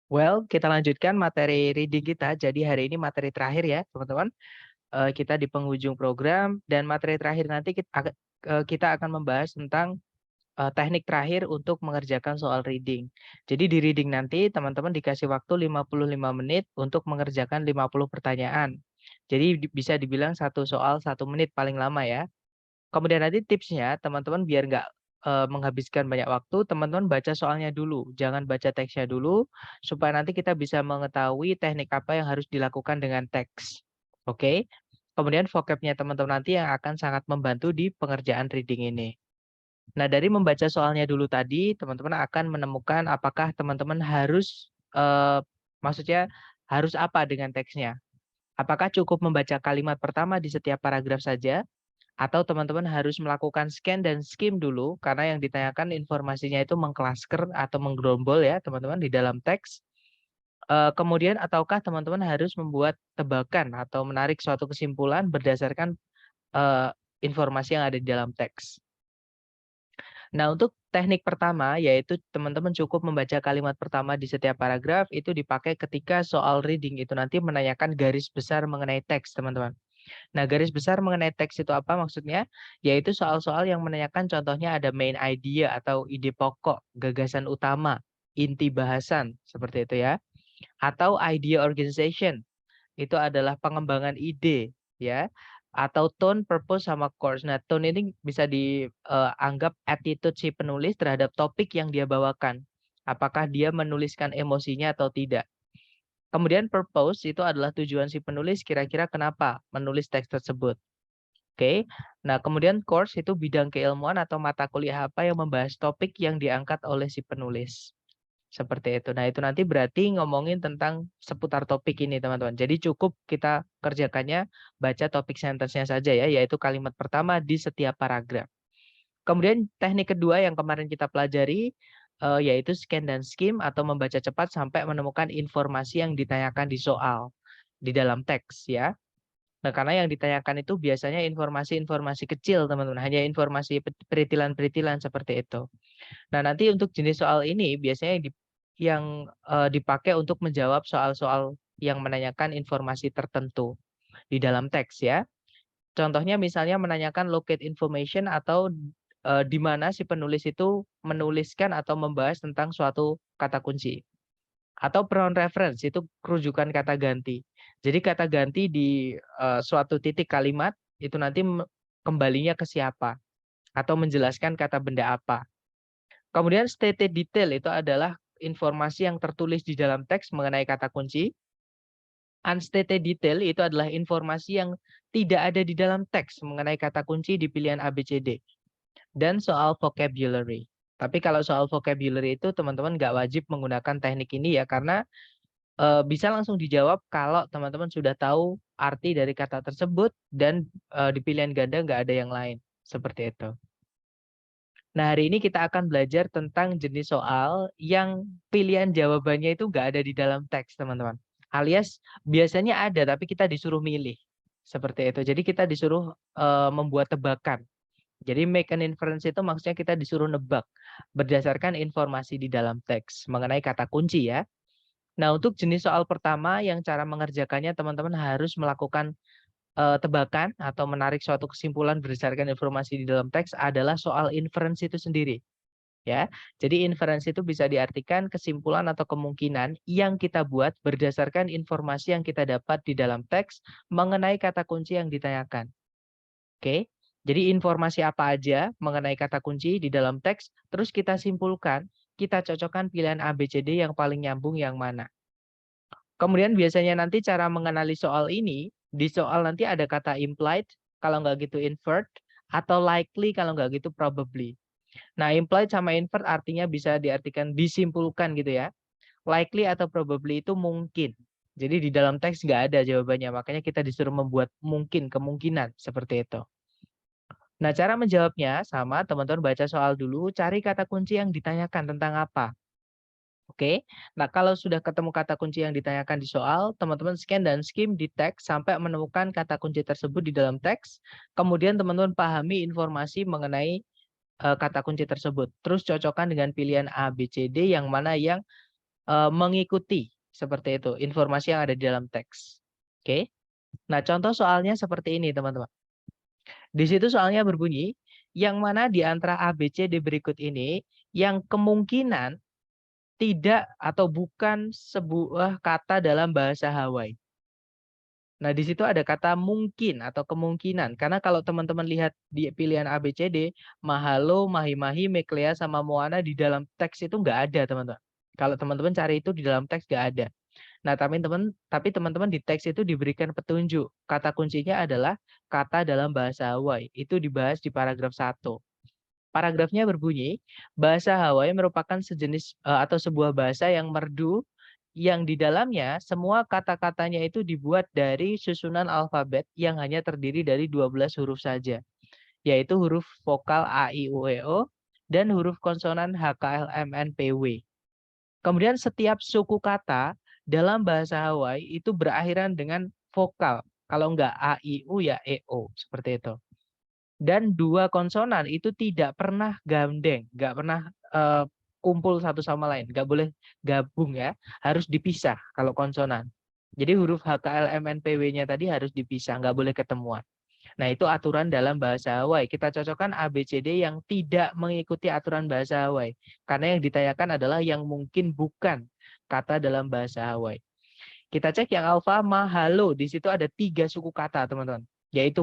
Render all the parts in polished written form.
Well, kita lanjutkan materi reading kita. Jadi hari ini materi terakhir ya, teman-teman. Kita di penghujung program dan materi terakhir nanti kita akan membahas tentang teknik terakhir untuk mengerjakan soal reading. Jadi di reading nanti teman-teman dikasih waktu 55 menit untuk mengerjakan 50 pertanyaan. Jadi bisa dibilang satu soal 1 menit paling lama ya. Kemudian nanti tipsnya teman-teman biar nggak menghabiskan banyak waktu, teman-teman baca soalnya dulu, jangan baca teksnya dulu, supaya nanti kita bisa mengetahui teknik apa yang harus dilakukan dengan teks. Oke? Kemudian vocabnya teman-teman nanti yang akan sangat membantu di pengerjaan reading ini. Nah, dari membaca soalnya dulu tadi, teman-teman akan menemukan apakah teman-teman harus, maksudnya harus apa dengan teksnya. Apakah cukup membaca kalimat pertama di setiap paragraf saja? Atau teman-teman harus melakukan scan dan skim dulu karena yang ditanyakan informasinya itu mengklaster atau menggerombol ya teman-teman di dalam teks. Kemudian ataukah teman-teman harus membuat tebakan atau menarik suatu kesimpulan berdasarkan eee, informasi yang ada di dalam teks. Nah, untuk teknik pertama yaitu teman-teman cukup membaca kalimat pertama di setiap paragraf itu dipakai ketika soal reading itu nanti menanyakan garis besar mengenai teks, teman-teman. Nah, garis besar mengenai teks itu apa maksudnya? Yaitu soal-soal yang menanyakan contohnya ada main idea atau ide pokok, gagasan utama, inti bahasan, seperti itu ya. Atau idea organization, itu adalah pengembangan ide ya. Atau tone, purpose, sama course. Nah, tone ini bisa dianggap attitude si penulis terhadap topik yang dia bawakan. Apakah dia menuliskan emosinya atau tidak. Kemudian purpose itu adalah tujuan si penulis kira-kira kenapa menulis teks tersebut. Oke. Nah, kemudian course itu bidang keilmuan atau mata kuliah apa yang membahas topik yang diangkat oleh si penulis. Seperti itu. Nah, itu nanti berarti ngomongin tentang seputar topik ini, teman-teman. Jadi cukup kita kerjakannya baca topik sentence-nya saja ya, yaitu kalimat pertama di setiap paragraf. Kemudian teknik kedua yang kemarin kita pelajari yaitu scan dan skim atau membaca cepat sampai menemukan informasi yang ditanyakan di soal di dalam teks ya. Nah, karena yang ditanyakan itu biasanya informasi-informasi kecil, teman-teman, hanya informasi peritilan-peritilan seperti itu. Nah, nanti untuk jenis soal ini biasanya dipakai untuk menjawab soal-soal yang menanyakan informasi tertentu di dalam teks ya. Contohnya misalnya menanyakan locate information atau, di mana si penulis itu menuliskan atau membahas tentang suatu kata kunci. Atau pronoun reference itu rujukan kata ganti. Jadi kata ganti di, suatu titik kalimat itu nanti kembalinya ke siapa atau menjelaskan kata benda apa. Kemudian stated detail itu adalah informasi yang tertulis di dalam teks mengenai kata kunci. Unstated detail itu adalah informasi yang tidak ada di dalam teks mengenai kata kunci di pilihan A, B, C, D. Dan soal vocabulary. Tapi kalau soal vocabulary itu teman-teman nggak wajib menggunakan teknik ini ya karena bisa langsung dijawab kalau teman-teman sudah tahu arti dari kata tersebut dan, di pilihan ganda nggak ada yang lain, seperti itu. Nah, hari ini kita akan belajar tentang jenis soal yang pilihan jawabannya itu nggak ada di dalam teks, teman-teman. Alias biasanya ada, tapi kita disuruh milih, seperti itu. Jadi kita disuruh, membuat tebakan. Jadi make an inference itu maksudnya kita disuruh nebak berdasarkan informasi di dalam teks mengenai kata kunci ya. Nah, untuk jenis soal pertama yang cara mengerjakannya teman-teman harus melakukan, tebakan atau menarik suatu kesimpulan berdasarkan informasi di dalam teks adalah soal inference itu sendiri, ya. Jadi inference itu bisa diartikan kesimpulan atau kemungkinan yang kita buat berdasarkan informasi yang kita dapat di dalam teks mengenai kata kunci yang ditanyakan, oke. Jadi informasi apa aja mengenai kata kunci di dalam teks, terus kita simpulkan, kita cocokkan pilihan A, B, C, D yang paling nyambung yang mana. Kemudian biasanya nanti cara mengenali soal ini, di soal nanti ada kata implied, kalau nggak gitu invert, atau likely kalau nggak gitu probably. Nah, implied sama invert artinya bisa diartikan disimpulkan gitu ya. Likely atau probably itu mungkin. Jadi di dalam teks nggak ada jawabannya, makanya kita disuruh membuat mungkin, kemungkinan, seperti itu. Nah, cara menjawabnya sama teman-teman baca soal dulu, cari kata kunci yang ditanyakan tentang apa. Oke. Nah, kalau sudah ketemu kata kunci yang ditanyakan di soal, teman-teman scan dan skim di teks sampai menemukan kata kunci tersebut di dalam teks. Kemudian teman-teman pahami informasi mengenai kata kunci tersebut. Terus cocokkan dengan pilihan A, B, C, D yang mana yang mengikuti seperti itu informasi yang ada di dalam teks. Oke. Nah, contoh soalnya seperti ini, teman-teman. Di situ soalnya berbunyi, yang mana di antara A, B, C, D berikut ini yang kemungkinan tidak atau bukan sebuah kata dalam bahasa Hawaii. Nah, di situ ada kata mungkin atau kemungkinan. Karena kalau teman-teman lihat di pilihan A, B, C, D, Mahalo, Mahi-Mahi, Meklea, sama Moana di dalam teks itu nggak ada, teman-teman. Kalau teman-teman cari itu di dalam teks nggak ada. Nah, tapi teman-teman di teks itu diberikan petunjuk. Kata kuncinya adalah kata dalam bahasa Hawaii. Itu dibahas di paragraf 1. Paragrafnya berbunyi, bahasa Hawaii merupakan sejenis atau sebuah bahasa yang merdu yang di dalamnya semua kata-katanya itu dibuat dari susunan alfabet yang hanya terdiri dari 12 huruf saja, yaitu huruf vokal A, I, U, E, O, dan huruf konsonan H, K, L, M, N, P, W. Kemudian setiap suku kata dalam bahasa Hawaii itu berakhiran dengan vokal. Kalau enggak A, I, U ya E, O. Seperti itu. Dan dua konsonan itu tidak pernah gandeng, nggak pernah kumpul satu sama lain, nggak boleh gabung ya, harus dipisah kalau konsonan. Jadi huruf H, K, L, M, N, P, W-nya tadi harus dipisah, nggak boleh ketemuan. Nah, itu aturan dalam bahasa Hawaii. Kita cocokkan A, B, C, D yang tidak mengikuti aturan bahasa Hawaii. Karena yang ditanyakan adalah yang mungkin bukan kata dalam bahasa Hawaii. Kita cek yang alfa, mahalo. Di situ ada 3 suku kata, teman-teman. Yaitu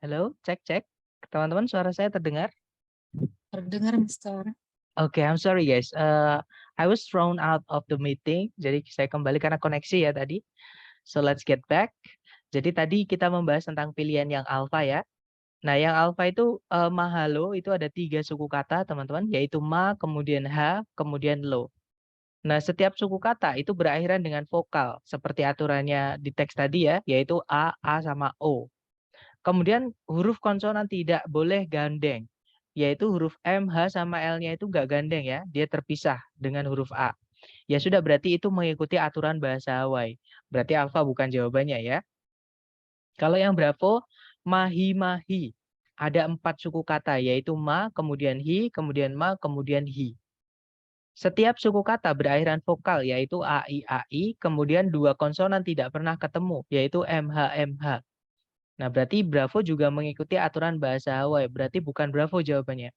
halo, cek cek. Teman-teman, suara saya terdengar? Terdengar, Mister. Oke, I'm sorry guys. I was thrown out of the meeting. Jadi saya kembali karena koneksi ya tadi. So let's get back. Jadi tadi kita membahas tentang pilihan yang alpha ya. Nah, yang alpha itu mahalo itu ada 3 suku kata teman-teman, yaitu ma, kemudian ha, kemudian lo. Nah, setiap suku kata itu berakhiran dengan vokal seperti aturannya di teks tadi ya, yaitu a sama o. Kemudian huruf konsonan tidak boleh gandeng, yaitu huruf M, H, sama L-nya itu nggak gandeng ya, dia terpisah dengan huruf A. Ya sudah, berarti itu mengikuti aturan bahasa Hawaii. Berarti alfa bukan jawabannya ya. Kalau yang Bravo, mahi-mahi. Ada 4 suku kata, yaitu ma, kemudian hi, kemudian ma, kemudian hi. Setiap suku kata berakhiran vokal, yaitu a, i, a, i, kemudian 2 konsonan tidak pernah ketemu, yaitu m, h, m, h. Nah, berarti Bravo juga mengikuti aturan bahasa Hawaii. Berarti bukan Bravo jawabannya.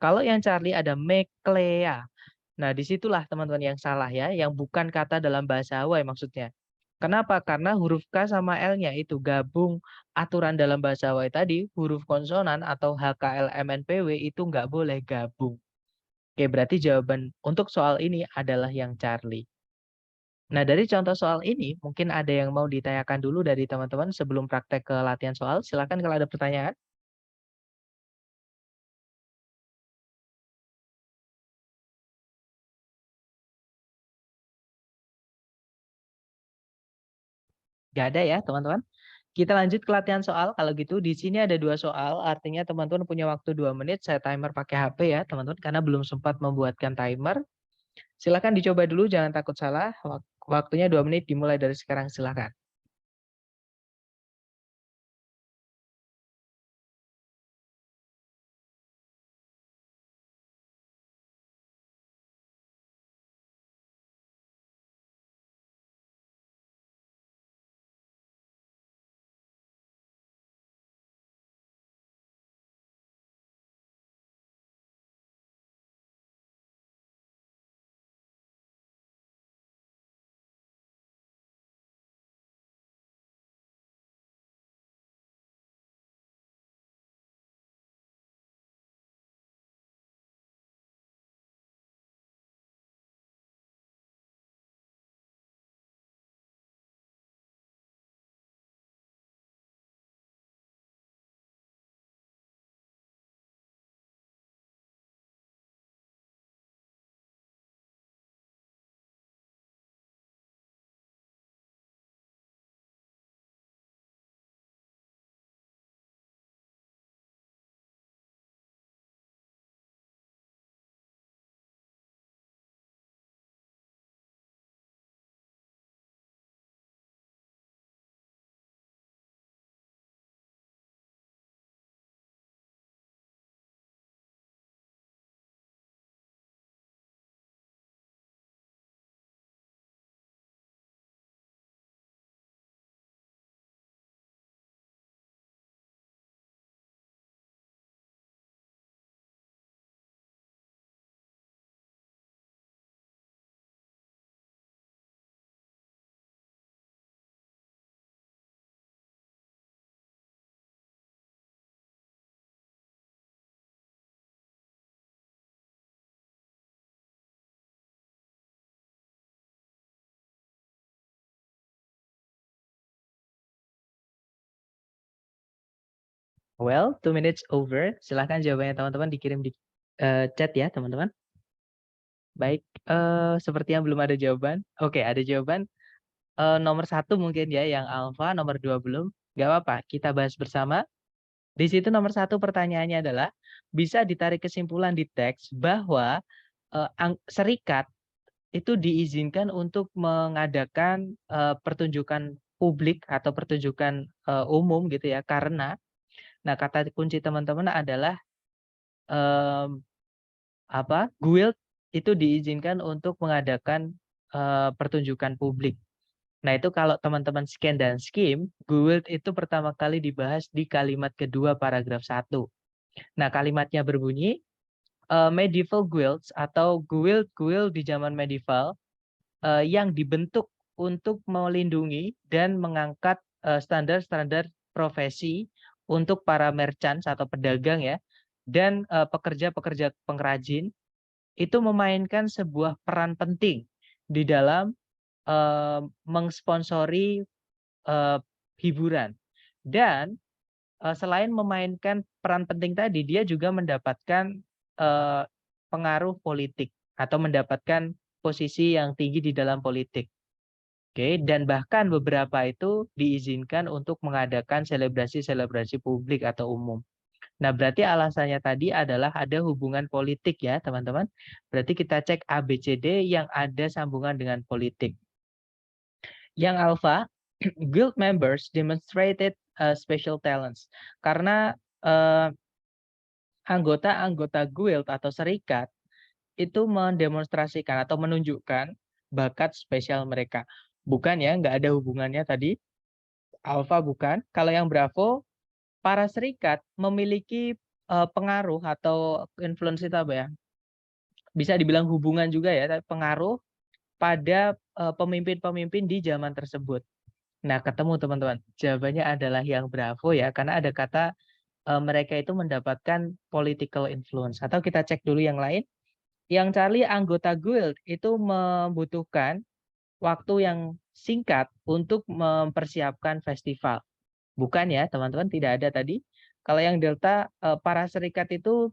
Kalau yang Charlie ada Meklea. Nah, disitulah teman-teman yang salah ya. Yang bukan kata dalam bahasa Hawaii maksudnya. Kenapa? Karena huruf K sama L-nya itu gabung aturan dalam bahasa Hawaii tadi. Huruf konsonan atau H, K, L, M, N, P, W itu nggak boleh gabung. Oke, berarti jawaban untuk soal ini adalah yang Charlie. Nah, dari contoh soal ini, mungkin ada yang mau ditanyakan dulu dari teman-teman sebelum praktek ke latihan soal. Silakan kalau ada pertanyaan. Nggak ada ya, teman-teman. Kita lanjut ke latihan soal. Kalau gitu, di sini ada 2 soal. Artinya teman-teman punya waktu 2 menit. Saya timer pakai HP ya, teman-teman. Karena belum sempat membuatkan timer. Silakan dicoba dulu, jangan takut salah. Waktunya 2 menit dimulai dari sekarang, silakan. Well, 2 minutes over. Silahkan jawabannya teman-teman dikirim di chat ya, teman-teman. Baik, seperti yang belum ada jawaban. Oke, ada jawaban. Nomor 1 mungkin ya yang alfa, nomor 2 belum. Nggak apa-apa, kita bahas bersama. Di situ nomor 1 pertanyaannya adalah, bisa ditarik kesimpulan di teks bahwa serikat itu diizinkan untuk mengadakan pertunjukan publik atau pertunjukan umum gitu ya, karena, nah kata kunci teman-teman adalah em, guild itu diizinkan untuk mengadakan pertunjukan publik. Nah, itu kalau teman-teman scan dan skim, guild itu pertama kali dibahas di kalimat kedua paragraf 1. Nah, kalimatnya berbunyi, medieval guilds atau guild-guild di zaman medieval yang dibentuk untuk melindungi dan mengangkat standar-standar profesi untuk para merchants atau pedagang ya, dan pekerja-pekerja pengrajin itu memainkan sebuah peran penting di dalam mengsponsori hiburan. Dan selain memainkan peran penting tadi, dia juga mendapatkan pengaruh politik atau mendapatkan posisi yang tinggi di dalam politik. Oke, dan bahkan beberapa itu diizinkan untuk mengadakan selebrasi-selebrasi publik atau umum. Nah, berarti alasannya tadi adalah ada hubungan politik ya, teman-teman. Berarti kita cek ABCD yang ada sambungan dengan politik. Yang alpha, guild members demonstrated special talents. Karena anggota-anggota guild atau serikat itu mendemonstrasikan atau menunjukkan bakat spesial mereka. Bukan ya, nggak ada hubungannya tadi. Alpha bukan. Kalau yang Bravo, para serikat memiliki pengaruh atau influence itu apa ya? Bisa dibilang hubungan juga ya, pengaruh pada pemimpin-pemimpin di zaman tersebut. Nah, ketemu teman-teman. Jawabannya adalah yang Bravo ya, karena ada kata mereka itu mendapatkan political influence. Atau kita cek dulu yang lain. Yang Charlie anggota guild itu membutuhkan waktu yang singkat untuk mempersiapkan festival. Bukan ya, teman-teman, tidak ada tadi. Kalau yang Delta, para serikat itu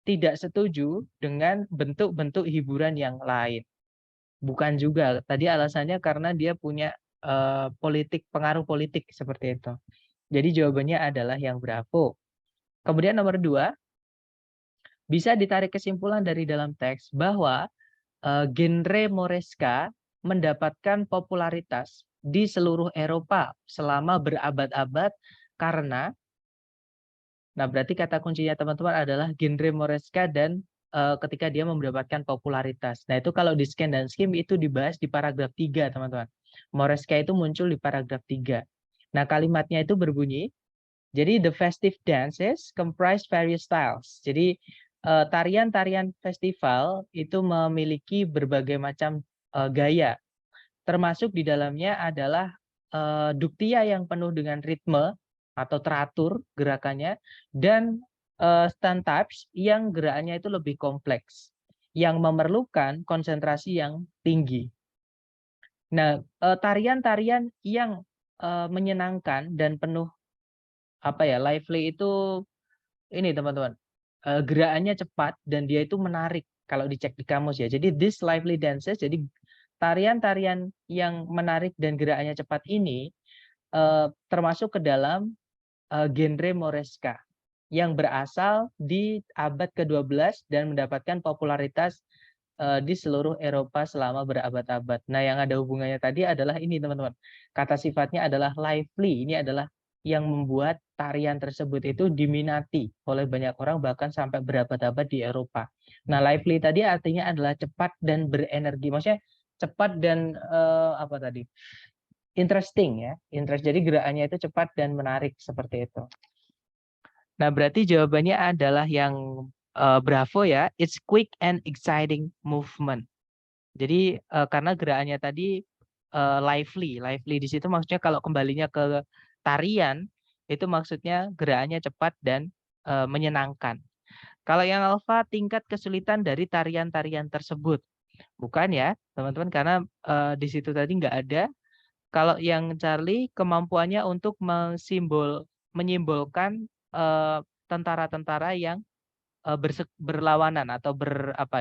tidak setuju dengan bentuk-bentuk hiburan yang lain. Bukan juga. Tadi alasannya karena dia punya pengaruh politik seperti itu. Jadi jawabannya adalah yang Bravo. Kemudian nomor 2, bisa ditarik kesimpulan dari dalam teks bahwa genre Moresca mendapatkan popularitas di seluruh Eropa selama berabad-abad karena, nah berarti kata kuncinya teman-teman adalah genre Moresca dan ketika dia mendapatkan popularitas. Nah itu kalau di scan dan skim itu dibahas di paragraf 3 teman-teman. Moresca itu muncul di paragraf 3. Nah kalimatnya itu berbunyi, jadi the festive dances comprise various styles. Jadi tarian-tarian festival itu memiliki berbagai macam gaya. Termasuk di dalamnya adalah duktia yang penuh dengan ritme atau teratur gerakannya, dan stand types yang gerakannya itu lebih kompleks, yang memerlukan konsentrasi yang tinggi. Nah, tarian-tarian yang menyenangkan dan penuh lively itu ini teman-teman, gerakannya cepat dan dia itu menarik kalau dicek di kamus ya. Jadi this lively dances, jadi tarian-tarian yang menarik dan gerakannya cepat ini termasuk ke dalam genre Moresca yang berasal di abad ke-12 dan mendapatkan popularitas di seluruh Eropa selama berabad-abad. Nah, yang ada hubungannya tadi adalah ini teman-teman. Kata sifatnya adalah lively. Ini adalah yang membuat tarian tersebut itu diminati oleh banyak orang bahkan sampai berabad-abad di Eropa. Nah, lively tadi artinya adalah cepat dan berenergi. Maksudnya cepat dan interesting ya. Jadi gerakannya itu cepat dan menarik seperti itu. Nah, berarti jawabannya adalah yang Bravo ya. It's quick and exciting movement. Jadi karena gerakannya tadi lively di situ maksudnya kalau kembalinya ke tarian itu maksudnya gerakannya cepat dan menyenangkan. Kalau yang alfa tingkat kesulitan dari tarian-tarian tersebut. Bukan ya, teman-teman, karena di situ tadi nggak ada. Kalau yang Charlie kemampuannya untuk menyimbolkan tentara-tentara yang berlawanan atau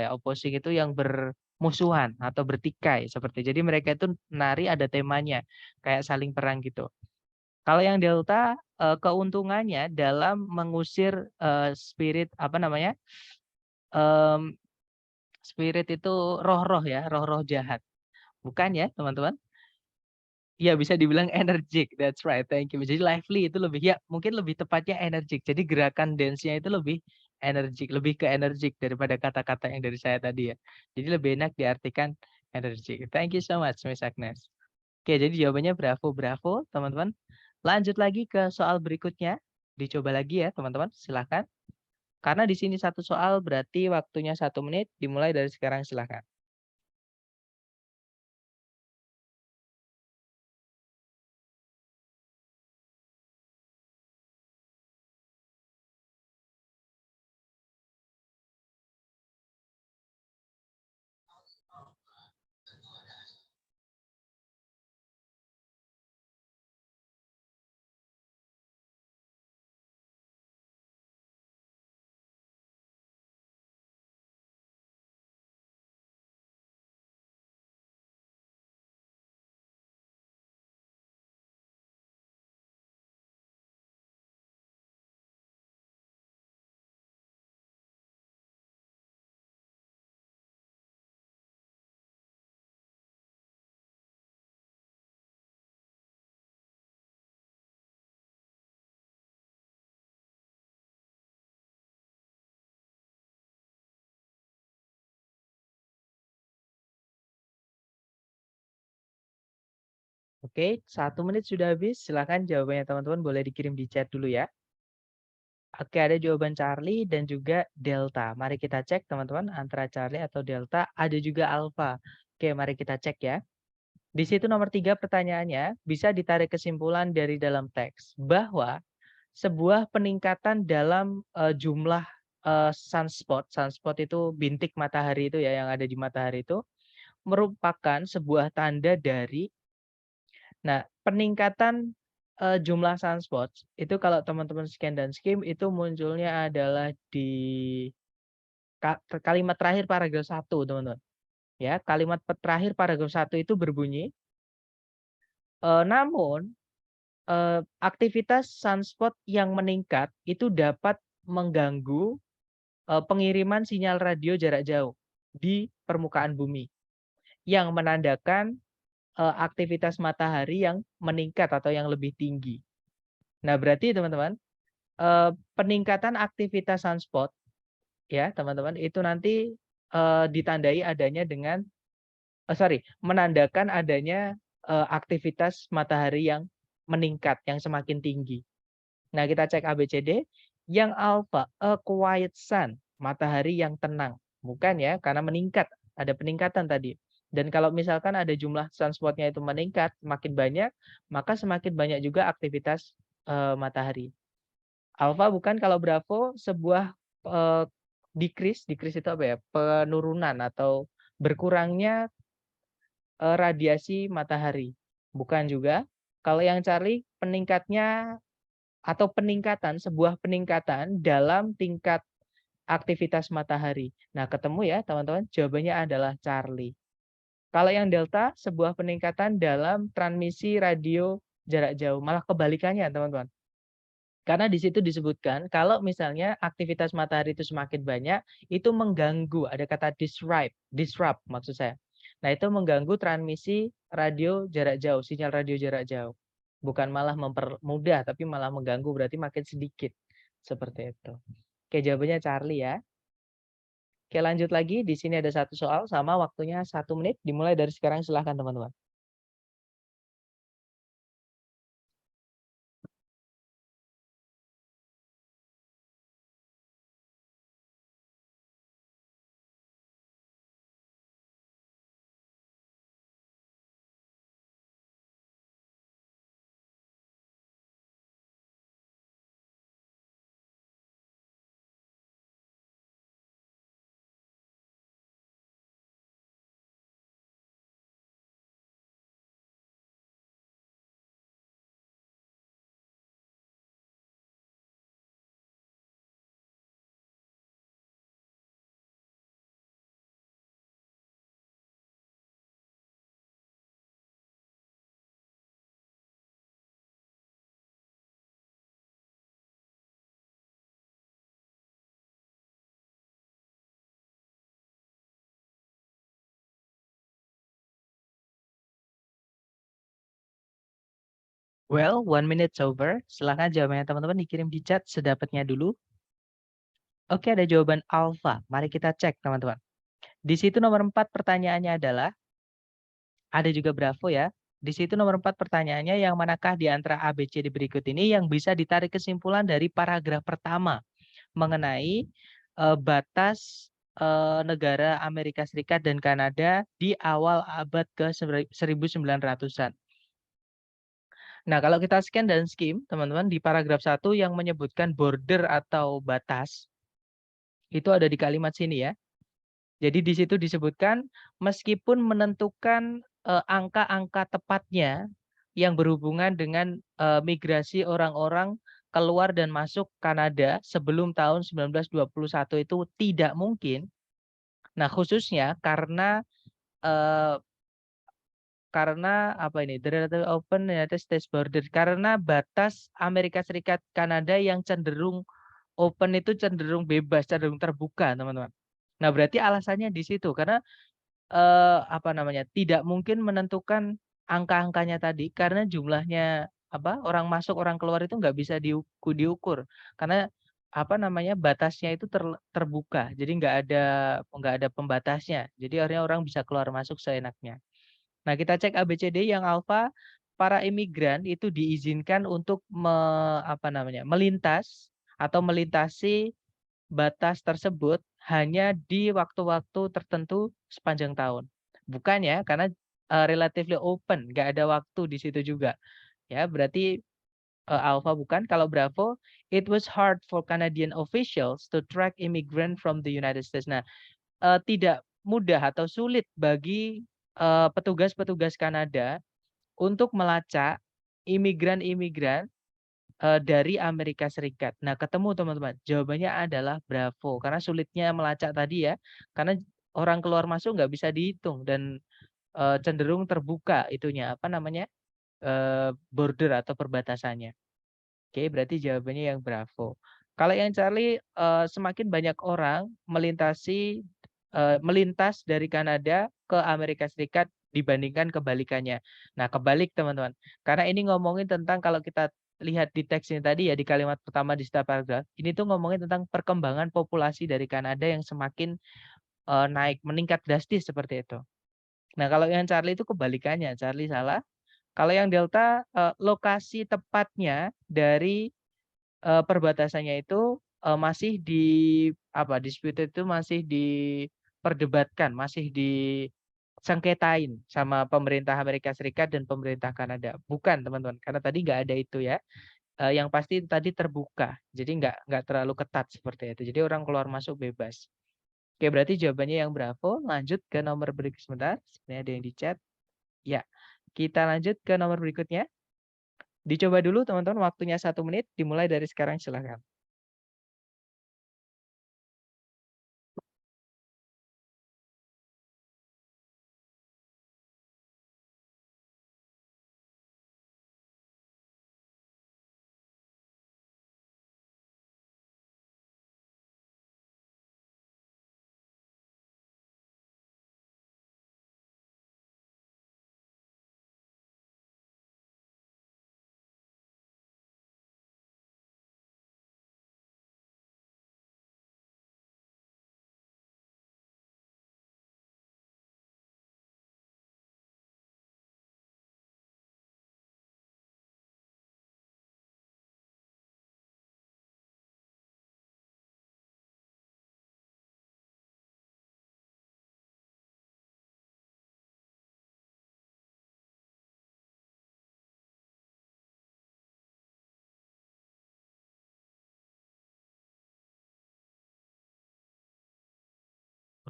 opposing itu yang bermusuhan atau bertikai seperti. Jadi mereka itu nari ada temanya kayak saling perang gitu. Kalau yang delta keuntungannya dalam mengusir spirit em, spirit itu roh-roh ya, roh-roh jahat. Bukan ya, teman-teman? Iya, bisa dibilang energik. That's right. Thank you. Jadi lively itu lebih ya, mungkin lebih tepatnya energik. Jadi gerakan dance-nya itu lebih energik, lebih ke energik daripada kata-kata yang dari saya tadi ya. Jadi lebih enak diartikan energik. Thank you so much, Miss Agnes. Oke, jadi jawabannya bravo, bravo, teman-teman. Lanjut lagi ke soal berikutnya. Dicoba lagi ya, teman-teman. Silakan. Karena di sini satu soal berarti waktunya 1 menit. Dimulai dari sekarang, silakan. Oke, 1 menit sudah habis. Silakan jawabannya teman-teman boleh dikirim di chat dulu ya. Oke, ada jawaban Charlie dan juga Delta. Mari kita cek teman-teman antara Charlie atau Delta. Ada juga Alpha. Oke, mari kita cek ya. Di situ nomor 3 pertanyaannya bisa ditarik kesimpulan dari dalam teks bahwa sebuah peningkatan dalam jumlah sunspot. Sunspot itu bintik matahari itu ya yang ada di matahari itu merupakan sebuah tanda dari. Nah, peningkatan jumlah sunspots itu kalau teman-teman scan dan skim itu munculnya adalah di kalimat terakhir paragraf 1, teman-teman. Ya, kalimat terakhir paragraf 1 itu berbunyi, namun aktivitas sunspot yang meningkat itu dapat mengganggu pengiriman sinyal radio jarak jauh di permukaan bumi yang menandakan aktivitas matahari yang meningkat atau yang lebih tinggi. Nah, berarti teman-teman, peningkatan aktivitas sunspot ya, teman-teman, itu nanti ditandai adanya dengan menandakan adanya aktivitas matahari yang meningkat, yang semakin tinggi. Nah, kita cek ABCD. Yang alpha, a quiet sun, matahari yang tenang. Bukan ya, karena meningkat, ada peningkatan tadi. Dan kalau misalkan ada jumlah sunspotnya itu meningkat, semakin banyak, maka semakin banyak juga aktivitas matahari. Alpha bukan, kalau Bravo sebuah decrease itu apa ya? Penurunan atau berkurangnya radiasi matahari. Bukan juga. Kalau yang Charlie peningkatnya atau peningkatan, sebuah peningkatan dalam tingkat aktivitas matahari. Nah, ketemu ya teman-teman, jawabannya adalah Charlie. Kalau yang Delta, sebuah peningkatan dalam transmisi radio jarak jauh. Malah kebalikannya teman-teman. Karena di situ disebutkan kalau misalnya aktivitas matahari itu semakin banyak, itu mengganggu, ada kata disrupt maksud saya. Nah, itu mengganggu transmisi radio jarak jauh, sinyal radio jarak jauh. Bukan malah mempermudah, tapi malah mengganggu, berarti makin sedikit. Seperti itu. Oke, jawabannya Charlie ya. Oke, lanjut lagi. Di sini ada satu soal, sama waktunya 1 menit. Dimulai dari sekarang, silahkan teman-teman. Well, 1 minute over. Silahkan jawabannya teman-teman dikirim di chat sedapatnya dulu. Oke, ada jawaban alfa. Mari kita cek teman-teman. Di situ nomor 4 pertanyaannya adalah, ada juga Bravo ya. Di situ nomor 4 pertanyaannya, yang manakah di antara A, B, C, D berikut ini yang bisa ditarik kesimpulan dari paragraf pertama mengenai batas negara Amerika Serikat dan Kanada di awal abad ke 1900-an. Nah, kalau kita scan dan skim, teman-teman, di paragraf 1 yang menyebutkan border atau batas, itu ada di kalimat sini ya. Jadi di situ disebutkan, meskipun menentukan angka-angka tepatnya yang berhubungan dengan migrasi orang-orang keluar dan masuk Kanada sebelum tahun 1921 itu tidak mungkin. Nah, khususnya karena apa ini, the relatively open United States border, karena batas Amerika Serikat Kanada yang cenderung open itu cenderung bebas, cenderung terbuka, teman-teman. Nah, berarti alasannya di situ karena apa namanya, tidak mungkin menentukan angka-angkanya tadi karena jumlahnya apa, orang masuk, orang keluar itu nggak bisa diukur. Karena apa namanya, batasnya itu terbuka. Jadi nggak ada pembatasnya. Jadi akhirnya orang bisa keluar masuk seenaknya. Nah, kita cek ABCD yang alfa, para imigran itu diizinkan untuk apa namanya, melintas atau melintasi batas tersebut hanya di waktu-waktu tertentu sepanjang tahun. Bukan ya, karena relatively open, nggak ada waktu di situ juga. Ya, berarti alpha bukan. Kalau Bravo, it was hard for Canadian officials to track immigrant from the United States. Nah, tidak mudah atau sulit bagi petugas-petugas Kanada untuk melacak imigran-imigran dari Amerika Serikat. Nah, ketemu teman-teman. Jawabannya adalah Bravo. Karena sulitnya melacak tadi ya. Karena orang keluar masuk nggak bisa dihitung dan cenderung terbuka itunya apa namanya, border atau perbatasannya. Oke, berarti jawabannya yang Bravo. Kalau yang Charlie, semakin banyak orang melintas dari Kanada ke Amerika Serikat dibandingkan kebalikannya. Nah, kebalik teman-teman. Karena ini ngomongin tentang kalau kita lihat di teks ini tadi ya, di kalimat pertama di setiap paragraf, ini tuh ngomongin tentang perkembangan populasi dari Kanada yang semakin naik, meningkat drastis seperti itu. Nah, kalau yang Charlie itu kebalikannya, Charlie salah. Kalau yang Delta, lokasi tepatnya dari perbatasannya itu, masih apa, disputed itu masih diperdebatkan, masih disengketain sama pemerintah Amerika Serikat dan pemerintah Kanada. Bukan teman-teman, karena tadi nggak ada itu ya, yang pasti tadi terbuka, jadi nggak terlalu ketat seperti itu. Jadi orang keluar masuk bebas. Oke, berarti jawabannya yang Bravo. Lanjut ke nomor berikut sebentar, sebenarnya ada yang di chat. Ya, kita lanjut ke nomor berikutnya. Dicoba dulu teman-teman, waktunya 1 menit, dimulai dari sekarang silahkan.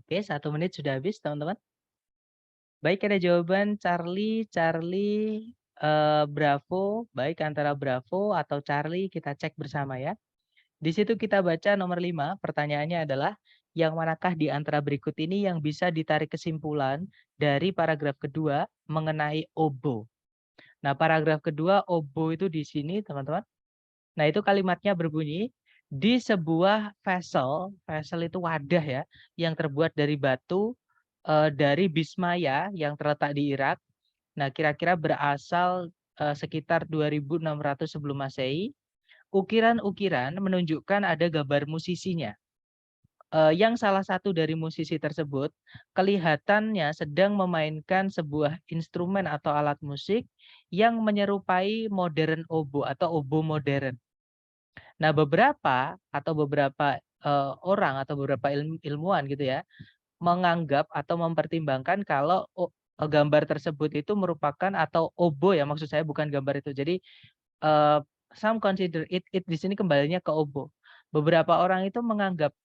Oke, 1 menit sudah habis, teman-teman. Baik, ada jawaban Charlie, Bravo. Baik, antara Bravo atau Charlie kita cek bersama ya. Di situ kita baca nomor 5, pertanyaannya adalah, yang manakah di antara berikut ini yang bisa ditarik kesimpulan dari paragraf kedua mengenai obo. Nah, paragraf kedua obo itu di sini, teman-teman. Nah, itu kalimatnya berbunyi, di sebuah vessel itu wadah ya, yang terbuat dari batu, dari Bismaya yang terletak di Irak. Nah, kira-kira berasal sekitar 2600 sebelum Masehi, ukiran-ukiran menunjukkan ada gambar musisinya. Yang salah satu dari musisi tersebut kelihatannya sedang memainkan sebuah instrumen atau alat musik yang menyerupai modern oboe atau oboe modern. Nah, beberapa orang atau beberapa ilmuwan gitu ya, menganggap atau mempertimbangkan kalau gambar tersebut itu merupakan atau oboe ya, maksud saya bukan gambar itu. Jadi some consider it di sini kembalinya ke oboe. Beberapa orang itu menganggap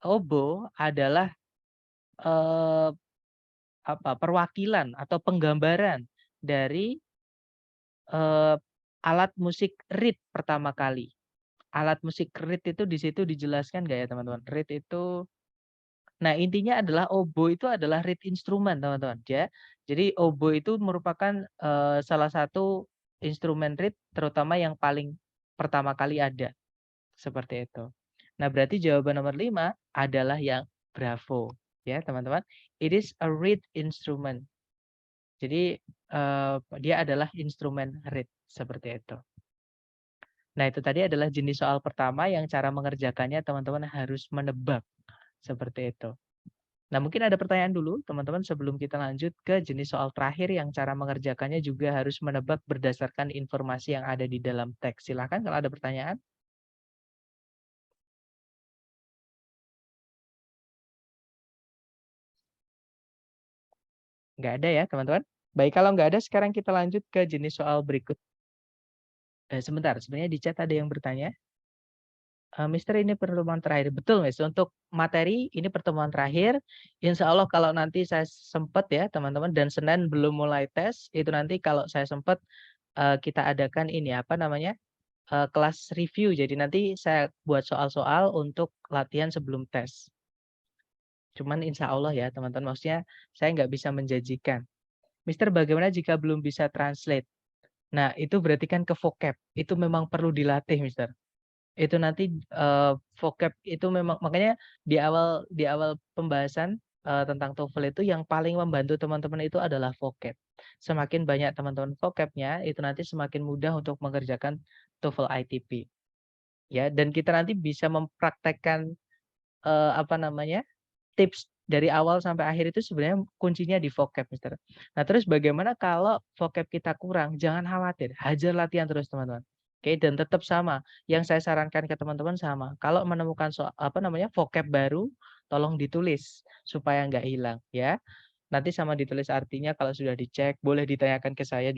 oboe adalah eh, perwakilan atau penggambaran dari alat musik reed pertama kali. Alat musik reed itu di situ dijelaskan nggak ya teman-teman? Reed itu, nah intinya adalah oboe itu adalah reed instrumen teman-teman ya. Jadi oboe itu merupakan salah satu instrumen reed terutama yang paling pertama kali ada seperti itu. Nah berarti jawaban nomor 5 adalah yang bravo ya teman-teman. It is a reed instrument. Jadi dia adalah instrumen reed seperti itu. Nah, itu tadi adalah jenis soal pertama yang cara mengerjakannya teman-teman harus menebak seperti itu. Nah, mungkin ada pertanyaan dulu teman-teman sebelum kita lanjut ke jenis soal terakhir yang cara mengerjakannya juga harus menebak berdasarkan informasi yang ada di dalam teks. Silakan kalau ada pertanyaan. Nggak ada ya teman-teman. Baik, kalau nggak ada sekarang kita lanjut ke jenis soal berikut. Sebentar, sebenarnya di chat ada yang bertanya. Mister ini pertemuan terakhir. Betul, Miss. Untuk materi ini pertemuan terakhir. Insya Allah kalau nanti saya sempat ya, teman-teman, dan Senin belum mulai tes, itu nanti kalau saya sempat kita adakan ini apa namanya? Kelas review. Jadi nanti saya buat soal-soal untuk latihan sebelum tes. Cuman insya Allah ya, teman-teman, maksudnya saya nggak bisa menjanjikan. Mister, bagaimana jika belum bisa translate? Nah, itu berarti kan ke vocab. Itu memang perlu dilatih, Mister. Itu nanti vocab itu memang makanya di awal pembahasan tentang TOEFL itu yang paling membantu teman-teman itu adalah vocab. Semakin banyak teman-teman vocabnya itu nanti semakin mudah untuk mengerjakan TOEFL ITP. Ya, dan kita nanti bisa mempraktekkan apa namanya? Tips dari awal sampai akhir itu sebenarnya kuncinya di vocab, Mister. Nah, terus bagaimana kalau vocab kita kurang? Jangan khawatir, hajar latihan terus, teman-teman. Oke, dan tetap sama. Yang saya sarankan ke teman-teman sama. Kalau menemukan apa namanya vocab baru, tolong ditulis supaya nggak hilang, ya. Nanti sama ditulis artinya kalau sudah dicek, boleh ditanyakan ke saya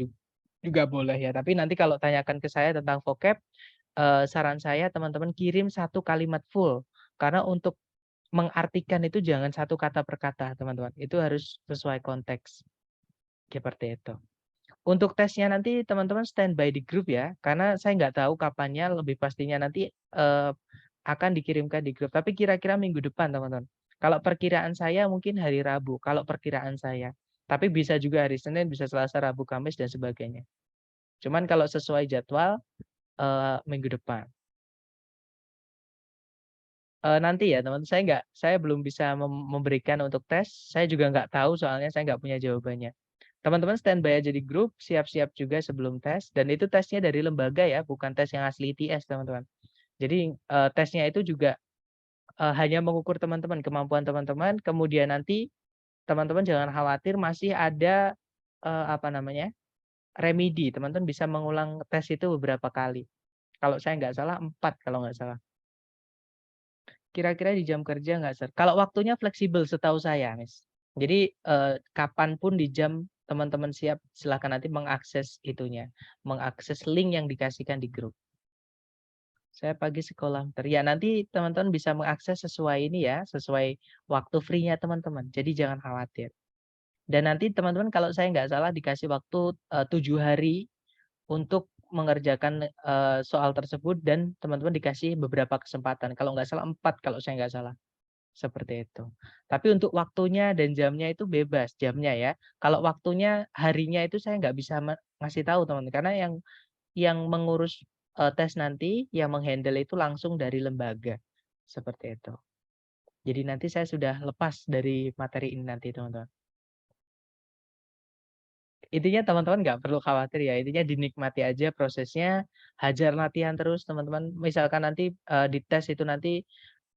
juga boleh ya. Tapi nanti kalau tanyakan ke saya tentang vocab, saran saya teman-teman kirim satu kalimat full. Karena untuk mengartikan itu jangan satu kata per kata, teman-teman. Itu harus sesuai konteks. Seperti itu. Untuk tesnya nanti teman-teman standby di grup ya, karena saya nggak tahu kapannya, lebih pastinya nanti akan dikirimkan di grup. Tapi kira-kira minggu depan, teman-teman. Kalau perkiraan saya mungkin hari Rabu, kalau perkiraan saya. Tapi bisa juga hari Senin, bisa Selasa, Rabu, Kamis, dan sebagainya. Cuman kalau sesuai jadwal, minggu depan. Nanti ya teman, saya belum bisa memberikan untuk tes, saya juga nggak tahu soalnya saya nggak punya jawabannya. Teman-teman standby aja di grup, siap-siap juga sebelum tes, dan itu tesnya dari lembaga ya, bukan tes yang asli ITS teman-teman. Jadi tesnya itu juga hanya mengukur teman-teman, kemampuan teman-teman, kemudian nanti teman-teman jangan khawatir masih ada apa namanya remedi, teman-teman bisa mengulang tes itu beberapa kali. Kalau saya nggak salah 4 kalau nggak salah. Kira-kira di jam kerja nggak, Sir? Kalau waktunya fleksibel setahu saya, Miss. Jadi, kapan pun di jam teman-teman siap, silakan nanti mengakses itunya, mengakses link yang dikasihkan di grup. Saya pagi sekolah ya nanti teman-teman bisa mengakses sesuai ini ya, sesuai waktu free-nya teman-teman, jadi jangan khawatir. Dan nanti teman-teman kalau saya nggak salah dikasih waktu, 7 hari untuk mengerjakan, soal tersebut dan teman-teman dikasih beberapa kesempatan, kalau nggak salah 4 kalau saya nggak salah. Seperti itu. Tapi untuk waktunya dan jamnya itu bebas, jamnya ya. Kalau waktunya, harinya itu saya nggak bisa ngasih tahu teman, karena yang mengurus, tes nanti, yang meng-handle itu langsung dari lembaga, seperti itu. Jadi nanti saya sudah lepas dari materi ini nanti teman-teman. Intinya teman-teman nggak perlu khawatir ya, intinya dinikmati aja prosesnya, hajar latihan terus teman-teman. Misalkan nanti, di tes itu nanti,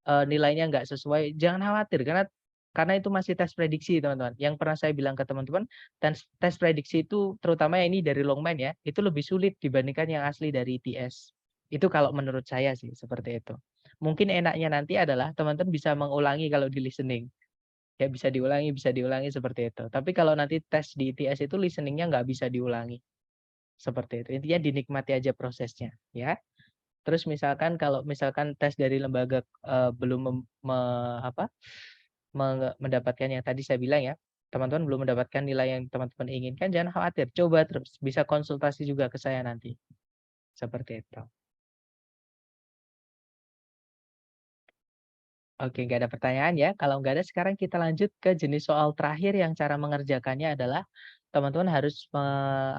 nilainya nggak sesuai, jangan khawatir karena itu masih tes prediksi teman-teman. Yang pernah saya bilang ke teman-teman, tes tes prediksi itu terutama yang ini dari Longman ya, itu lebih sulit dibandingkan yang asli dari ITS. Itu kalau menurut saya sih, seperti itu. Mungkin enaknya nanti adalah teman-teman bisa mengulangi kalau di listening. Ya bisa diulangi seperti itu. Tapi kalau nanti tes di ITS itu listening-nya nggak bisa diulangi, seperti itu. Intinya dinikmati aja prosesnya, ya. Terus misalkan kalau misalkan tes dari lembaga, belum apa, mendapatkan yang tadi saya bilang ya, teman-teman belum mendapatkan nilai yang teman-teman inginkan, jangan khawatir, coba terus, bisa konsultasi juga ke saya nanti, seperti itu. Oke, nggak ada pertanyaan ya. Kalau nggak ada, sekarang kita lanjut ke jenis soal terakhir yang cara mengerjakannya adalah teman-teman harus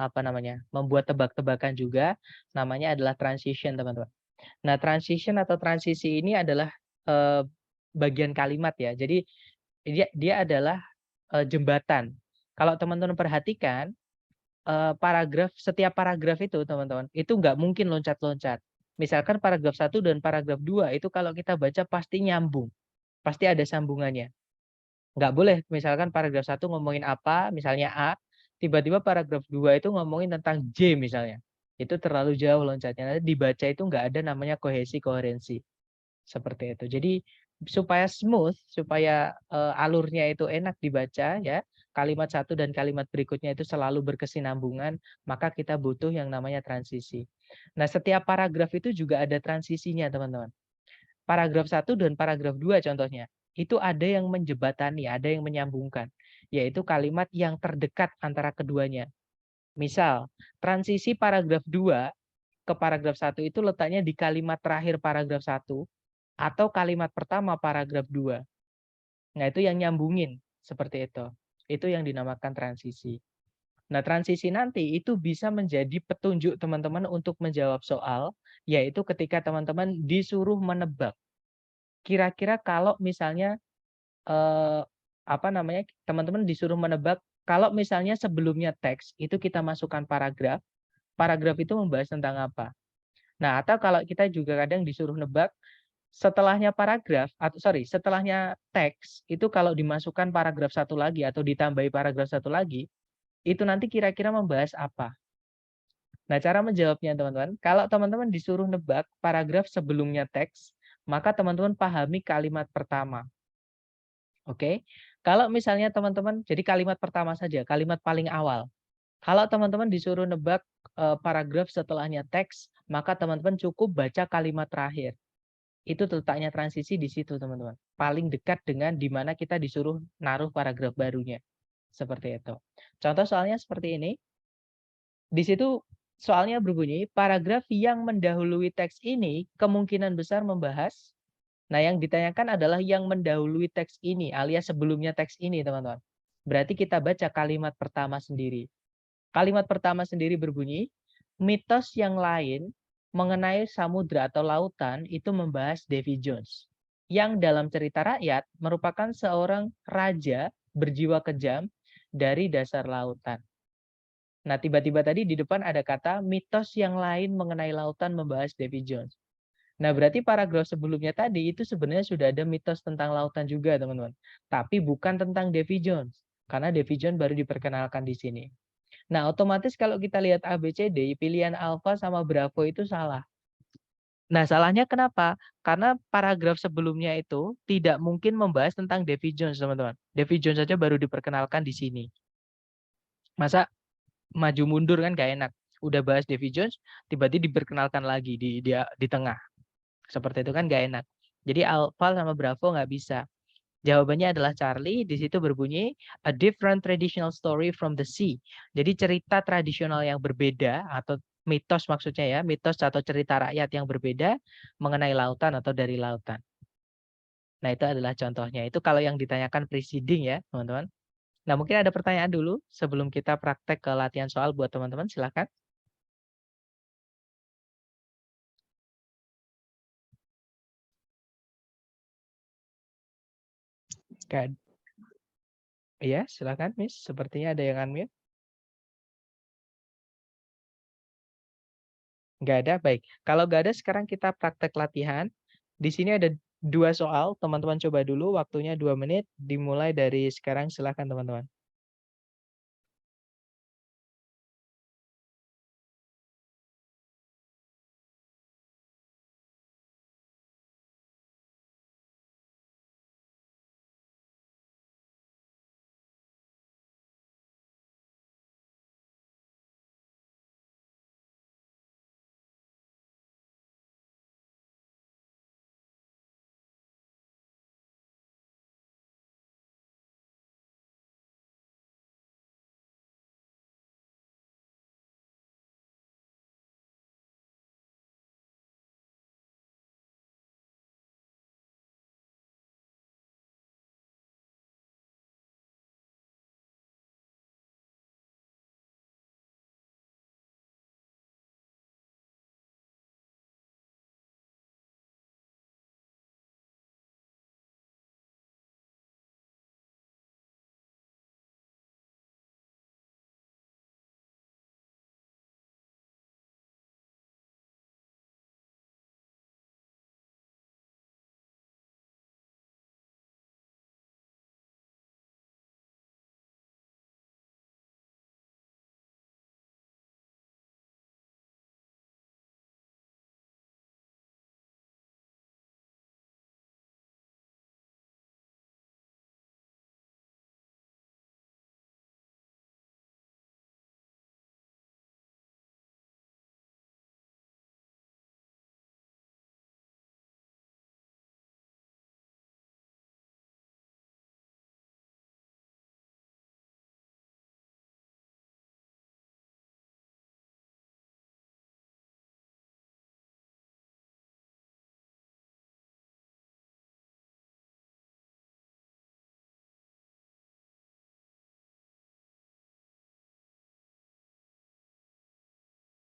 apa namanya, membuat tebak-tebakan juga. Namanya adalah transition, teman-teman. Nah, transition atau transisi ini adalah bagian kalimat ya. Jadi dia dia adalah jembatan. Kalau teman-teman perhatikan, setiap paragraf itu teman-teman, itu nggak mungkin loncat-loncat. Misalkan paragraf 1 dan paragraf 2 itu kalau kita baca pasti nyambung. Pasti ada sambungannya. Nggak boleh misalkan paragraf 1 ngomongin apa, misalnya A, tiba-tiba paragraf 2 itu ngomongin tentang J misalnya. Itu terlalu jauh loncatnya. Nanti dibaca itu nggak ada namanya kohesi, koherensi. Seperti itu. Jadi supaya smooth, supaya alurnya itu enak dibaca ya, kalimat satu dan kalimat berikutnya itu selalu berkesinambungan, maka kita butuh yang namanya transisi. Nah, setiap paragraf itu juga ada transisinya, teman-teman. Paragraf 1 dan paragraf 2 contohnya, itu ada yang menjebatani, ada yang menyambungkan, yaitu kalimat yang terdekat antara keduanya. Misal, transisi paragraf 2 ke paragraf 1 itu letaknya di kalimat terakhir paragraf 1 atau kalimat pertama paragraf 2. Nah, itu yang nyambungin, seperti itu. Itu yang dinamakan transisi. Nah, transisi nanti itu bisa menjadi petunjuk teman-teman untuk menjawab soal, yaitu ketika teman-teman disuruh menebak. Kira-kira kalau misalnya apa namanya, teman-teman disuruh menebak kalau misalnya sebelumnya teks itu kita masukkan paragraf, paragraf itu membahas tentang apa. Nah, atau kalau kita juga kadang disuruh nebak setelahnya paragraf atau setelahnya teks itu kalau dimasukkan paragraf satu lagi atau ditambahi paragraf satu lagi, itu nanti kira-kira membahas apa. Nah, cara menjawabnya teman-teman, kalau teman-teman disuruh nebak paragraf sebelumnya teks, maka teman-teman pahami kalimat pertama. Oke. Kalau misalnya teman-teman jadi kalimat pertama saja, kalimat paling awal. Kalau teman-teman disuruh nebak, paragraf setelahnya teks, maka teman-teman cukup baca kalimat terakhir. Itu letaknya transisi di situ, teman-teman. Paling dekat dengan di mana kita disuruh naruh paragraf barunya. Seperti itu. Contoh soalnya seperti ini. Di situ soalnya berbunyi, paragraf yang mendahului teks ini kemungkinan besar membahas. Nah, yang ditanyakan adalah yang mendahului teks ini, alias sebelumnya teks ini, teman-teman. Berarti kita baca kalimat pertama sendiri. Kalimat pertama sendiri berbunyi, mitos yang lain mengenai samudra atau lautan itu membahas Davy Jones, yang dalam cerita rakyat merupakan seorang raja berjiwa kejam dari dasar lautan. Nah, tiba-tiba tadi di depan ada kata mitos yang lain mengenai lautan membahas Davy Jones. Nah, berarti paragraf sebelumnya tadi itu sebenarnya sudah ada mitos tentang lautan juga, teman-teman. Tapi bukan tentang Davy Jones, karena Davy Jones baru diperkenalkan di sini. Nah, otomatis kalau kita lihat A, B, C, D, pilihan alfa sama Bravo itu salah. Nah, salahnya kenapa? Karena paragraf sebelumnya itu tidak mungkin membahas tentang Davy Jones, teman-teman. Davy Jones saja baru diperkenalkan di sini. Masa maju mundur kan gak enak. Udah bahas Davy Jones, tiba-tiba diperkenalkan lagi di tengah. Seperti itu kan gak enak. Jadi alfa sama Bravo nggak bisa. Jawabannya adalah Charlie. Di situ berbunyi a different traditional story from the sea. Jadi cerita tradisional yang berbeda atau mitos maksudnya ya, mitos atau cerita rakyat yang berbeda mengenai lautan atau dari lautan. Nah, itu adalah contohnya. Itu kalau yang ditanyakan preceding ya, teman-teman. Nah, mungkin ada pertanyaan dulu sebelum kita praktek ke latihan soal buat teman-teman, silakan. Iya, silakan Miss. Sepertinya ada yang unmute. Nggak ada? Baik. Kalau nggak ada sekarang kita praktek latihan. Di sini ada 2 soal, teman-teman coba dulu waktunya 2 menit, dimulai dari sekarang silakan teman-teman.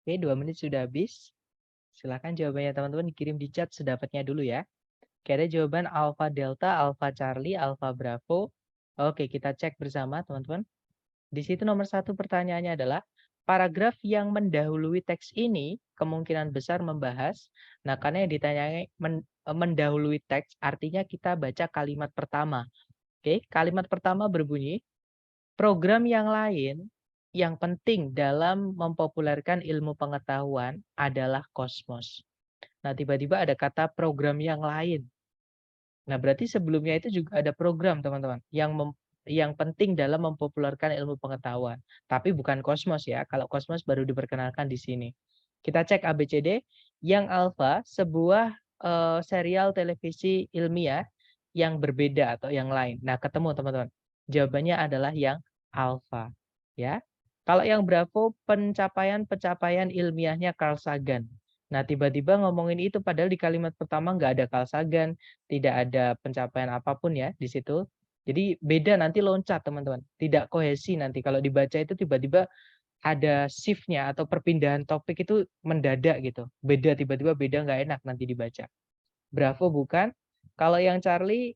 Oke, 2 menit sudah habis. Silakan jawabannya teman-teman dikirim di chat sedapatnya dulu ya. Oke, ada jawaban Alpha Delta, Alpha Charlie, Alpha Bravo. Oke, kita cek bersama teman-teman. Di situ nomor 1 pertanyaannya adalah, paragraf yang mendahului teks ini kemungkinan besar membahas. Nah, karena yang ditanyai mendahului teks, artinya kita baca kalimat pertama. Oke, kalimat pertama berbunyi, program yang lain yang penting dalam mempopulerkan ilmu pengetahuan adalah kosmos. Nah, tiba-tiba ada kata program yang lain. Nah, berarti sebelumnya itu juga ada program, teman-teman, yang penting dalam mempopulerkan ilmu pengetahuan. Tapi bukan kosmos ya. Kalau kosmos baru diperkenalkan di sini. Kita cek ABCD. Yang alfa, sebuah serial televisi ilmiah yang berbeda atau yang lain. Nah, ketemu teman-teman. Jawabannya adalah yang alfa. Ya. Kalau yang Bravo, pencapaian-pencapaian ilmiahnya Carl Sagan. Nah, tiba-tiba ngomongin itu padahal di kalimat pertama nggak ada Carl Sagan, tidak ada pencapaian apapun ya di situ. Jadi beda nanti loncat teman-teman. Tidak kohesi nanti kalau dibaca itu tiba-tiba ada shift-nya atau perpindahan topik itu mendadak gitu. Beda tiba-tiba beda nggak enak nanti dibaca. Bravo bukan. Kalau yang Charlie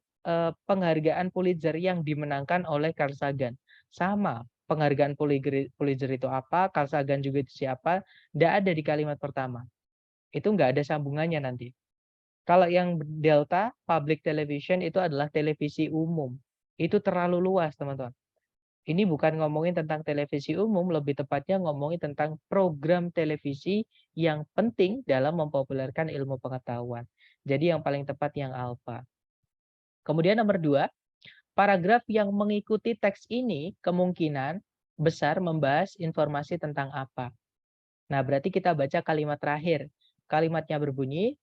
penghargaan Pulitzer yang dimenangkan oleh Carl Sagan. Sama, penghargaan Pulitzer itu apa, Carl Sagan juga itu siapa, nggak ada di kalimat pertama. Itu nggak ada sambungannya nanti. Kalau yang Delta, public television itu adalah televisi umum. Itu terlalu luas, teman-teman. Ini bukan ngomongin tentang televisi umum, lebih tepatnya ngomongin tentang program televisi yang penting dalam mempopulerkan ilmu pengetahuan. Jadi yang paling tepat yang alfa. Kemudian nomor 2, paragraf yang mengikuti teks ini kemungkinan besar membahas informasi tentang apa. Nah, berarti kita baca kalimat terakhir. Kalimatnya berbunyi,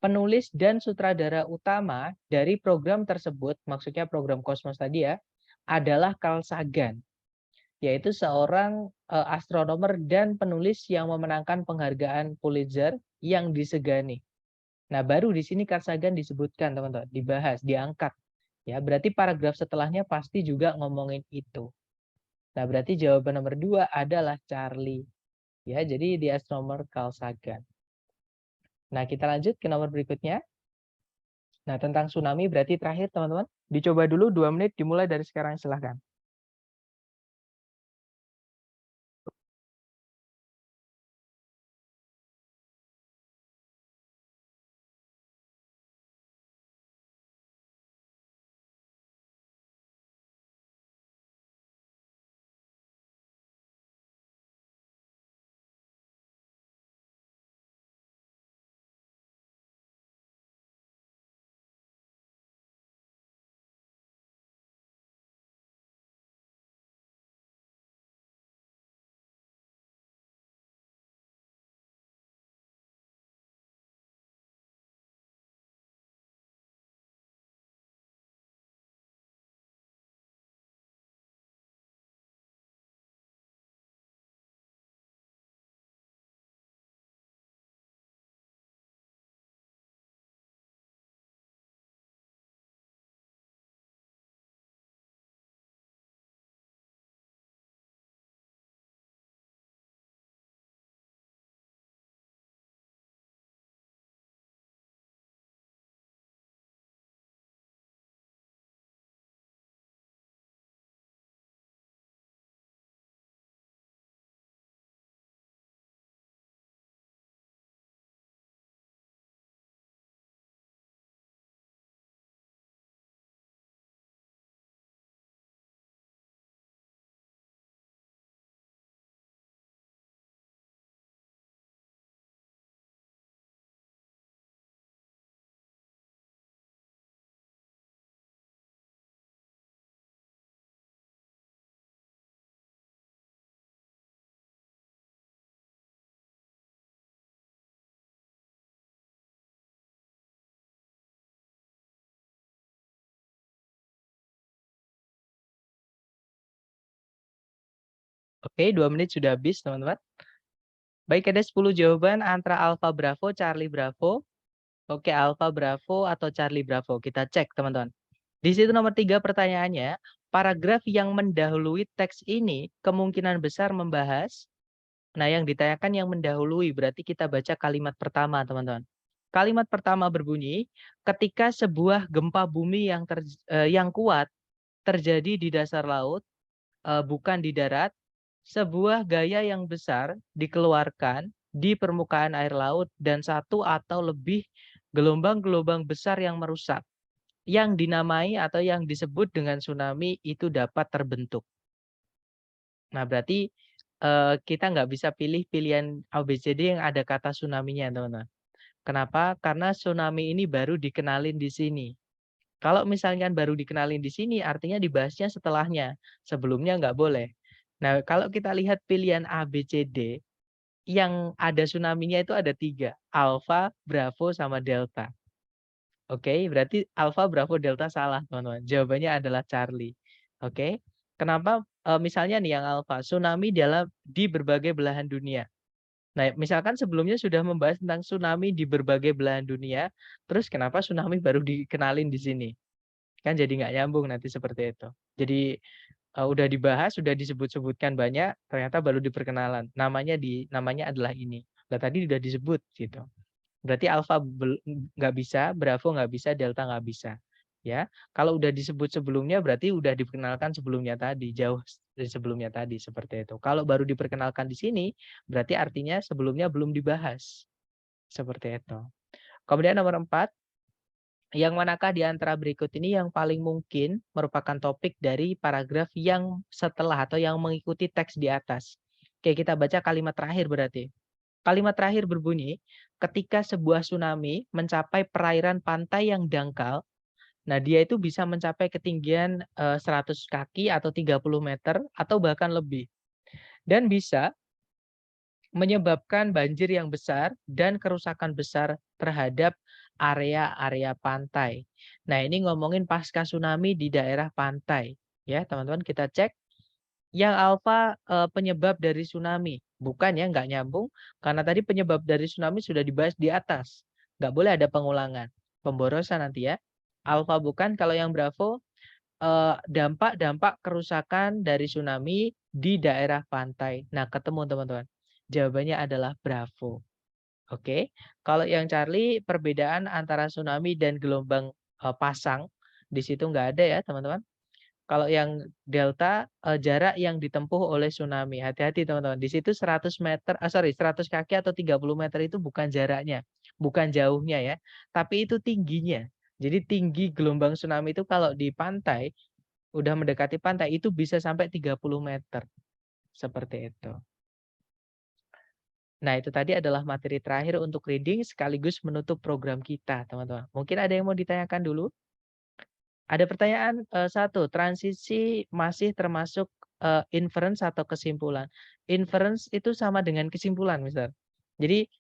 penulis dan sutradara utama dari program tersebut, maksudnya program Kosmos tadi ya, adalah Carl Sagan, yaitu seorang astronomer dan penulis yang memenangkan penghargaan Pulitzer yang disegani. Nah, baru di sini Carl Sagan disebutkan, teman-teman, dibahas, diangkat. Ya, berarti paragraf setelahnya pasti juga ngomongin itu. Nah, berarti jawaban nomor 2 adalah Charlie. Ya, jadi di astronomer Carl Sagan. Nah, kita lanjut ke nomor berikutnya. Nah, tentang tsunami berarti terakhir, teman-teman. Dicoba dulu 2 menit, dimulai dari sekarang, silahkan. Oke, 2 menit sudah habis, teman-teman. Baik, ada 10 jawaban antara Alfa Bravo, Charlie Bravo. Oke, Alfa Bravo atau Charlie Bravo. Kita cek, teman-teman. Di situ nomor 3 pertanyaannya, paragraf yang mendahului teks ini kemungkinan besar membahas. Nah, yang ditanyakan yang mendahului, berarti kita baca kalimat pertama, teman-teman. Kalimat pertama berbunyi, ketika sebuah gempa bumi yang kuat terjadi di dasar laut, bukan di darat, sebuah gaya yang besar dikeluarkan di permukaan air laut dan satu atau lebih gelombang-gelombang besar yang merusak, yang dinamai atau yang disebut dengan tsunami itu dapat terbentuk. Nah, berarti kita nggak bisa pilih pilihan ABCD yang ada kata tsunami-nya, teman-teman. Kenapa? Karena tsunami ini baru dikenalin di sini. Kalau misalnya baru dikenalin di sini, artinya dibahasnya setelahnya. Sebelumnya nggak boleh. Nah, kalau kita lihat pilihan A, B, C, D, yang ada tsunami-nya itu ada 3. Alfa, Bravo, sama Delta. Oke, berarti Alfa, Bravo, Delta salah, teman-teman. Jawabannya adalah Charlie. Oke. Kenapa? Misalnya nih yang Alfa, tsunami di berbagai belahan dunia. Nah, misalkan sebelumnya sudah membahas tentang tsunami di berbagai belahan dunia, terus kenapa tsunami baru dikenalin di sini? Kan jadi nggak nyambung nanti seperti itu. Jadi, udah dibahas, sudah disebut-sebutkan banyak, ternyata baru diperkenalan. Namanya adalah ini. Lah tadi udah disebut gitu. Berarti alfa nggak bisa, bravo nggak bisa, delta nggak bisa. Ya, kalau udah disebut sebelumnya berarti udah diperkenalkan sebelumnya tadi, jauh dari sebelumnya tadi seperti itu. Kalau baru diperkenalkan di sini, berarti artinya sebelumnya belum dibahas. Seperti itu. Kemudian nomor 4, yang manakah di antara berikut ini yang paling mungkin merupakan topik dari paragraf yang setelah atau yang mengikuti teks di atas? Oke, kita baca kalimat terakhir berarti. Kalimat terakhir berbunyi, ketika sebuah tsunami mencapai perairan pantai yang dangkal, nah dia itu bisa mencapai ketinggian 100 kaki atau 30 meter atau bahkan lebih. Dan bisa menyebabkan banjir yang besar dan kerusakan besar terhadap area-area pantai. Nah, ini ngomongin pasca tsunami di daerah pantai. Ya, teman-teman kita cek. Yang alfa penyebab dari tsunami. Bukan ya, nggak nyambung. Karena tadi penyebab dari tsunami sudah dibahas di atas. Nggak boleh ada pengulangan. Pemborosan nanti ya. Alfa bukan, kalau yang bravo dampak-dampak kerusakan dari tsunami di daerah pantai. Nah, ketemu teman-teman. Jawabannya adalah bravo. Oke. Kalau yang Charlie, perbedaan antara tsunami dan gelombang pasang, di situ nggak ada ya teman-teman. Kalau yang delta, jarak yang ditempuh oleh tsunami. Hati-hati teman-teman. Di situ 100 meter, 100 kaki atau 30 meter itu bukan jaraknya, bukan jauhnya ya, tapi itu tingginya. Jadi tinggi gelombang tsunami itu kalau di pantai, udah mendekati pantai itu bisa sampai 30 meter. Seperti itu. Nah, itu tadi adalah materi terakhir untuk reading sekaligus menutup program kita, teman-teman. Mungkin ada yang mau ditanyakan dulu? Ada pertanyaan, 1, transisi masih termasuk, inference atau kesimpulan? Inference itu sama dengan kesimpulan, Mister. Jadi,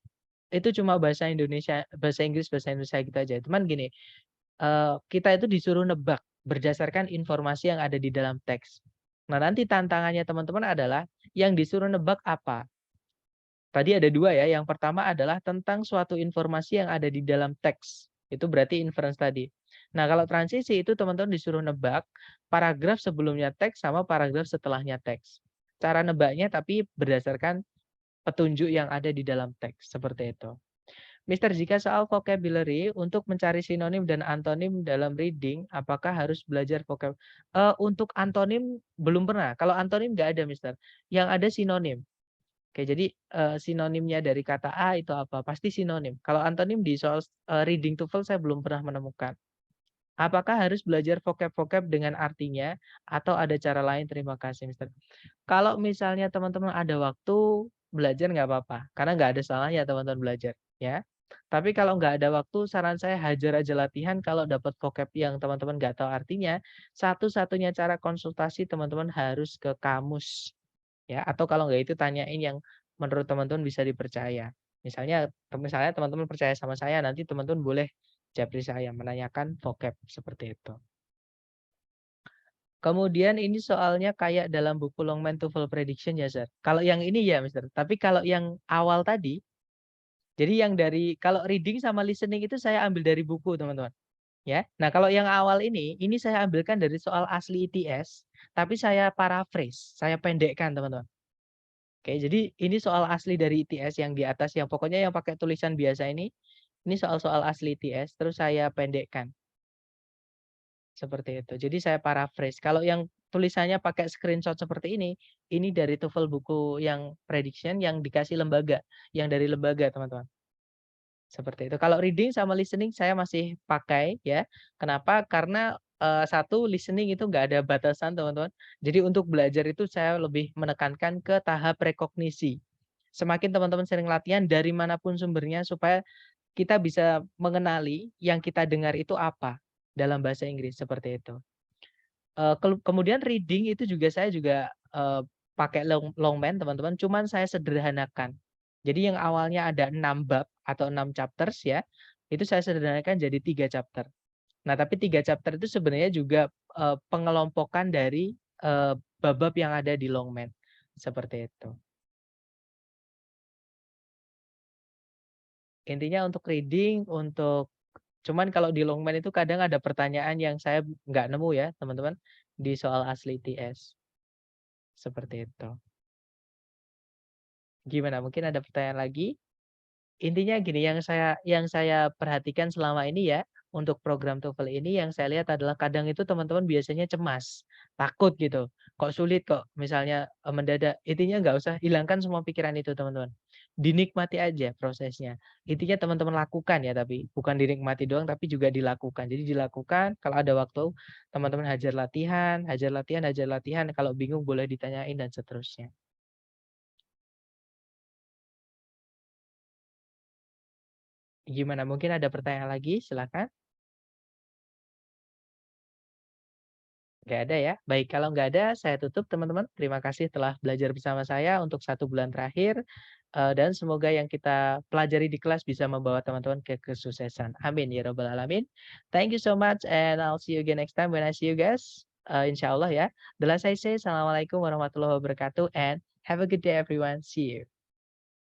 itu cuma bahasa Inggris, bahasa Indonesia gitu aja. Cuman gini, kita itu disuruh nebak berdasarkan informasi yang ada di dalam teks. Nah, nanti tantangannya teman-teman adalah yang disuruh nebak apa? Tadi ada 2 ya, yang pertama adalah tentang suatu informasi yang ada di dalam teks, itu berarti inference tadi. Nah, kalau transisi itu teman-teman disuruh nebak paragraf sebelumnya teks sama paragraf setelahnya teks. Cara nebaknya tapi berdasarkan petunjuk yang ada di dalam teks, seperti itu. Mister, jika soal vocabulary untuk mencari sinonim dan antonim dalam reading, apakah harus belajar untuk antonim belum pernah, kalau antonim nggak ada Mister, yang ada sinonim. Oke, jadi, sinonimnya dari kata A itu apa? Pasti sinonim. Kalau antonim di soal, reading TOEFL saya belum pernah menemukan. Apakah harus belajar vocab-vocab dengan artinya atau ada cara lain? Terima kasih, Mister. Kalau misalnya teman-teman ada waktu, belajar nggak apa-apa, karena nggak ada salahnya teman-teman belajar, ya. Tapi kalau nggak ada waktu, saran saya hajar aja latihan, kalau dapat vocab yang teman-teman nggak tahu artinya, satu-satunya cara konsultasi teman-teman harus ke kamus. Ya, atau kalau nggak itu tanyain yang menurut teman-teman bisa dipercaya. Misalnya teman-teman percaya sama saya, nanti teman-teman boleh japri saya, menanyakan vocab seperti itu. Kemudian ini soalnya kayak dalam buku Longman TOEFL Prediction ya, Sir. Kalau yang ini ya, Mister. Tapi kalau yang awal tadi, jadi yang dari kalau reading sama listening itu saya ambil dari buku, teman-teman. Ya. Nah, kalau yang awal ini saya ambilkan dari soal asli ITS, tapi saya paraphrase, saya pendekkan, teman-teman. Oke, jadi ini soal asli dari ITS yang di atas, yang pokoknya yang pakai tulisan biasa ini soal-soal asli ITS, terus saya pendekkan. Seperti itu. Jadi saya paraphrase. Kalau yang tulisannya pakai screenshot seperti ini dari TOEFL buku yang prediction yang dikasih lembaga, yang dari lembaga, teman-teman. Seperti itu. Kalau reading sama listening saya masih pakai ya. Kenapa? Karena, satu listening itu nggak ada batasan, teman-teman. Jadi untuk belajar itu saya lebih menekankan ke tahap rekognisi. Semakin teman-teman sering latihan dari manapun sumbernya supaya kita bisa mengenali yang kita dengar itu apa dalam bahasa Inggris, seperti itu. Kemudian reading itu juga saya juga, pakai Longman teman-teman, cuman saya sederhanakan. Jadi yang awalnya ada 6 bab atau 6 chapters ya, itu saya sederhanakan jadi 3 chapter. Nah, tapi 3 chapter itu sebenarnya juga, pengelompokan dari, bab-bab yang ada di Longman, seperti itu. Intinya untuk reading, cuman kalau di Longman itu kadang ada pertanyaan yang saya nggak nemu ya, teman-teman, di soal asli ITS, seperti itu. Gimana, mungkin ada pertanyaan lagi? Intinya gini, yang saya perhatikan selama ini ya, untuk program TOEFL ini yang saya lihat adalah kadang itu teman-teman biasanya cemas, takut gitu, kok sulit kok misalnya, mendadak. Intinya nggak usah hilangkan semua pikiran itu teman-teman. Dinikmati aja prosesnya. Intinya teman-teman lakukan ya tapi, bukan dinikmati doang tapi juga dilakukan. Jadi dilakukan, kalau ada waktu teman-teman hajar latihan hajar latihan hajar latihan, kalau bingung boleh ditanyain dan seterusnya. Gimana, mungkin ada pertanyaan lagi? Silakan. Nggak ada ya? Baik, kalau nggak ada saya tutup teman-teman. Terima kasih telah belajar bersama saya untuk 1 bulan terakhir, dan semoga yang kita pelajari di kelas bisa membawa teman-teman ke kesuksesan. Amin ya rabbal alamin. Thank you so much and I'll see you again next time when I see you guys, insyaallah ya. The last I say, assalamualaikum warahmatullahi wabarakatuh and have a good day everyone. See you.